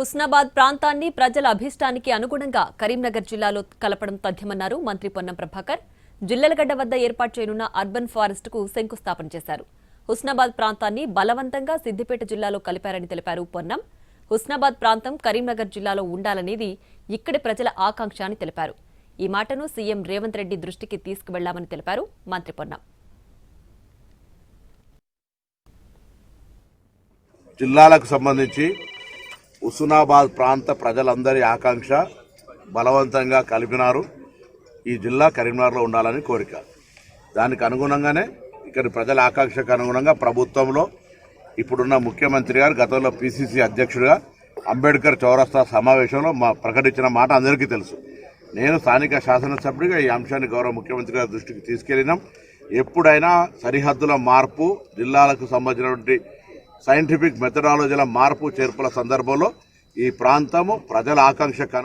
హుస్నాబాద్ ప్రాంతాన్ని ప్రజల అభిష్టానికి అనుగుణంగా కరీంనగర్ జిల్లాలో కలపడం తథ్యమన్నారు మంత్రి పొన్నం ప్రభాకర్. జిల్లెలగడ్డ వద్ద ఏర్పాటు చేయనున్న అర్బన్ ఫారెస్ట్ కు శంకుస్థాపన చేశారు. హుస్నాబాద్ ప్రాంతాన్ని బలవంతంగా సిద్దిపేట జిల్లాలో కలిపారని తెలిపారు పొన్నం. హుస్నాబాద్ ప్రాంతం కరీంనగర్ జిల్లాలో ఉండాలనేది ఇక్కడి ప్రజల ఆకాంక్ష అని తెలిపారు. ఈ మాటను సీఎం రేవంత్ రెడ్డి దృష్టికి తీసుకువెళ్లామని తెలిపారు మంత్రి పొన్నం. జిల్లాలకు సంబంధించి హుస్నాబాద్ ప్రాంత ప్రజలందరి ఆకాంక్ష బలవంతంగా కలిపినారు. ఈ జిల్లా కరీంనగర్లో ఉండాలని కోరిక. దానికి అనుగుణంగానే ఇక్కడి ప్రజల ఆకాంక్షకు అనుగుణంగా ప్రభుత్వంలో ఇప్పుడున్న ముఖ్యమంత్రి గారు గతంలో పిసిసి అధ్యక్షుడిగా అంబేద్కర్ చౌరస్తా సమావేశంలో ప్రకటించిన మాట అందరికీ తెలుసు. నేను స్థానిక శాసనసభ్యుడిగా ఈ అంశాన్ని గౌరవ ముఖ్యమంత్రి గారి దృష్టికి తీసుకెళ్లినాం. ఎప్పుడైనా సరిహద్దుల మార్పు, జిల్లాలకు సంబంధించినటువంటి సైంటిఫిక్ మెథడాలజీల మార్పు చేర్పుల సందర్భంలో ఈ ప్రాంతము ప్రజల ఆకాంక్షకు